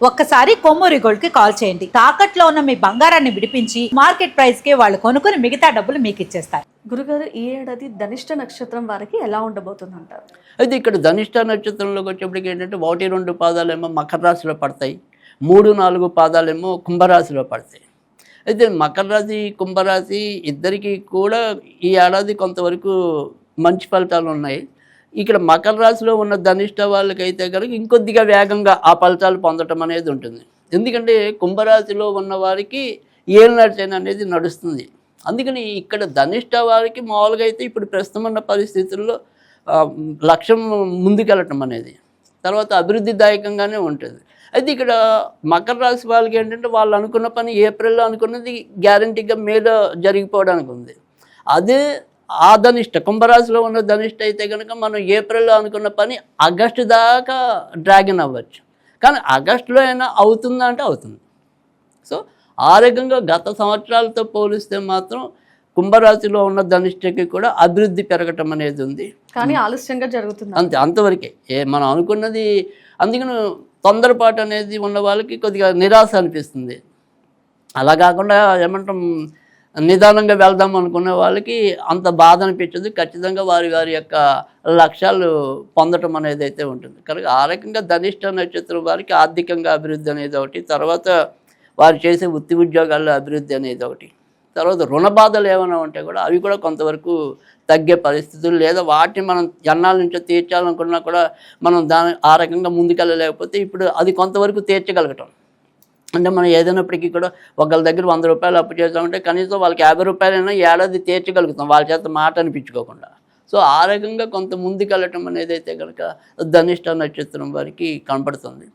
ఒక్కసారి కొమ్మూరి గోల్డ్ కి కాల్ చేయండి. తాకట్లో ఉన్న మీ బంగారాన్ని విడిపించి మార్కెట్ ప్రైస్ కి వాళ్ళు కొనుక్కుని మిగతా డబ్బులు మీకు ఇచ్చేస్తారు. గురుగారు, ఈ ఏడాది ధనిష్ట నక్షత్రం వారికి ఎలా ఉండబోతుంది అంటారు? అయితే ఇక్కడ ధనిష్ట నక్షత్రంలోకి వచ్చేప్పటికి ఏంటంటే 1-2 పాదాలేమో మకర రాశిలో పడతాయి, 3-4 పాదాలేమో కుంభరాశిలో పడతాయి. అయితే మకర రాశి కుంభరాశి ఇద్దరికీ కూడా ఈ ఏడాది కొంతవరకు మంచి ఫలితాలు ఉన్నాయి. ఇక్కడ మకర రాశిలో ఉన్న ధనిష్ట వాళ్ళకైతే కనుక ఇంకొద్దిగా వేగంగా ఆ ఫలితాలు పొందటం అనేది ఉంటుంది. ఎందుకంటే కుంభరాశిలో ఉన్న వారికి ఏలినాటి అనేది నడుస్తుంది. అందుకని ఇక్కడ ధనిష్ట వారికి మామూలుగా అయితే ఇప్పుడు ప్రస్తుతం ఉన్న పరిస్థితుల్లో లక్ష్యం ముందుకెళ్ళటం అనేది తర్వాత అభివృద్ధిదాయకంగానే ఉంటుంది. అయితే ఇక్కడ మకర రాశి వాళ్ళకి ఏంటంటే వాళ్ళు అనుకున్న పని ఏప్రిల్లో అనుకున్నది గ్యారంటీగా మేలో జరిగిపోవడానికి ఉంది. అదే ఆ ధనిష్ట కుంభరాశిలో ఉన్న ధనిష్ట అయితే కనుక మనం ఏప్రిల్లో అనుకున్న పని ఆగస్టు దాకా డ్రాగన్ అవ్వచ్చు, కానీ ఆగస్టులో అయినా అవుతుందా అంటే అవుతుంది. సో ఆ రకంగా గత సంవత్సరాలతో పోలిస్తే మాత్రం కుంభరాశిలో ఉన్న ధనిష్టకి కూడా అభివృద్ధి పెరగటం అనేది ఉంది, కానీ ఆలస్యంగా జరుగుతుంది. అంతే, అంతవరకే మనం అనుకున్నది. అందుకని తొందరపాటు అనేది ఉన్న వాళ్ళకి కొద్దిగా నిరాశ అనిపిస్తుంది. అలా కాకుండా ఏమంటాం నిదానంగా వెళ్దాం అనుకున్న వాళ్ళకి అంత బాధ అనిపించదు. ఖచ్చితంగా వారి వారి యొక్క లక్ష్యాలు పొందటం అనేది అయితే ఉంటుంది. కనుక ఆ రకంగా ధనిష్ట నక్షత్రం వారికి ఆర్థికంగా అభివృద్ధి అనేది ఒకటి, తర్వాత వారు చేసే వృత్తి ఉద్యోగాల్లో అభివృద్ధి అనేది ఒకటి, తర్వాత రుణ బాధలు ఏమైనా ఉంటే కూడా అవి కూడా కొంతవరకు తగ్గే పరిస్థితులు, లేదా వాటిని మనం ఎన్నాళ్ళ నుంచో తీర్చాలనుకున్నా కూడా మనం ఆ రకంగా ముందుకెళ్ళలేకపోతే ఇప్పుడు అది కొంతవరకు తీర్చగలగటం. అంటే మనం ఏదైనప్పటికీ కూడా ఒకళ్ళ దగ్గర 100 రూపాయలు అప్పు చేస్తామంటే కనీసం వాళ్ళకి 50 రూపాయలైనా ఏడాది తీర్చగలుగుతాం వాళ్ళ చేత మాట అనిపించుకోకుండా. సో ఆ రకంగా కొంత ముందుకెళ్ళటం అనేది అయితే కనుక ధనిష్ట నక్షత్రం వారికి కనపడుతుంది.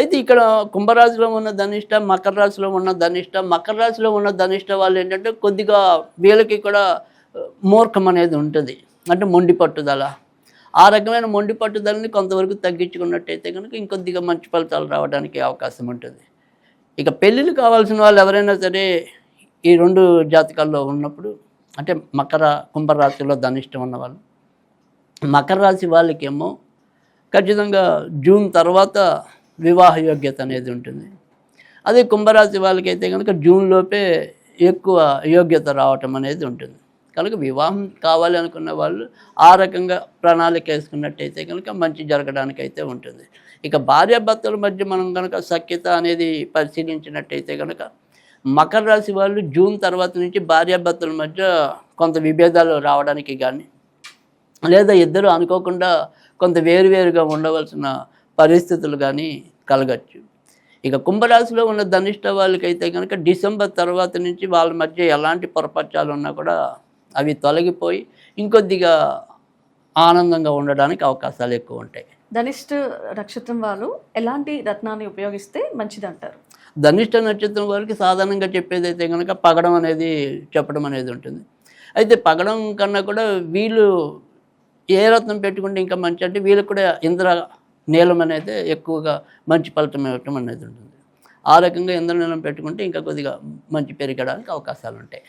అయితే ఇక్కడ కుంభరాశిలో ఉన్న ధనిష్ట, మకర రాశిలో ఉన్న ధనిష్ట, మకర రాశిలో ఉన్న ధనిష్ట వాళ్ళు ఏంటంటే కొద్దిగా వీళ్ళకి కూడా మూర్ఖం అనేది ఉంటుంది, అంటే మొండి పట్టుదల. ఆ రకమైన మొండి పట్టుదలని కొంతవరకు తగ్గించుకున్నట్టయితే కనుక ఇంకొద్దిగా మంచి ఫలితాలు రావడానికి అవకాశం ఉంటుంది. ఇక పెళ్ళిళ్ళు కావాల్సిన వాళ్ళు ఎవరైనా సరే ఈ 2 జాతకాల్లో ఉన్నప్పుడు, అంటే కుంభరాశిలో ధనిష్టం ఉన్నవాళ్ళు, మకర రాశి వాళ్ళకేమో ఖచ్చితంగా జూన్ తర్వాత వివాహ యోగ్యత అనేది ఉంటుంది. అదే కుంభరాశి వాళ్ళకైతే కనుక జూన్లోపే ఎక్కువ యోగ్యత రావటం అనేది ఉంటుంది. కనుక వివాహం కావాలి అనుకున్న వాళ్ళు ఆ రకంగా ప్రణాళిక వేసుకున్నట్టయితే కనుక మంచి జరగడానికి అయితే ఉంటుంది. ఇక భార్యాభర్తల మధ్య మనం కనుక సఖ్యత అనేది పరిశీలించినట్టయితే కనుక మకర రాశి వాళ్ళు జూన్ తర్వాత నుంచి భార్యాభర్తల మధ్య కొంత విభేదాలు రావడానికి కానీ, లేదా ఇద్దరు అనుకోకుండా కొంత వేరువేరుగా ఉండవలసిన పరిస్థితులు కానీ కలగచ్చు. ఇక కుంభరాశిలో ఉన్న ధనిష్ట వాళ్ళకైతే కనుక డిసెంబర్ తర్వాత నుంచి వాళ్ళ మధ్య ఎలాంటి పొరపచ్చాలు ఉన్నా కూడా అవి తొలగిపోయి ఇంకొద్దిగా ఆనందంగా ఉండడానికి అవకాశాలు ఎక్కువ ఉంటాయి. ధనిష్ట నక్షత్రం వాళ్ళు ఎలాంటి రత్నాన్ని ఉపయోగిస్తే మంచిది అంటారు? ధనిష్ట నక్షత్రం వారికి సాధారణంగా చెప్పేది అయితే కనుక పగడం అనేది చెప్పడం అనేది ఉంటుంది. అయితే పగడం కన్నా కూడా వీళ్ళు ఏ రత్నం పెట్టుకుంటే ఇంకా మంచి అంటే వీళ్ళకి కూడా ఇంద్ర నీలం అనేది ఎక్కువగా మంచి ఫలితం ఇవ్వటం అనేది ఉంటుంది. ఆ రకంగా ఇంద్ర నీలం పెట్టుకుంటే ఇంకా కొద్దిగా మంచి పెరగడానికి అవకాశాలు ఉంటాయి.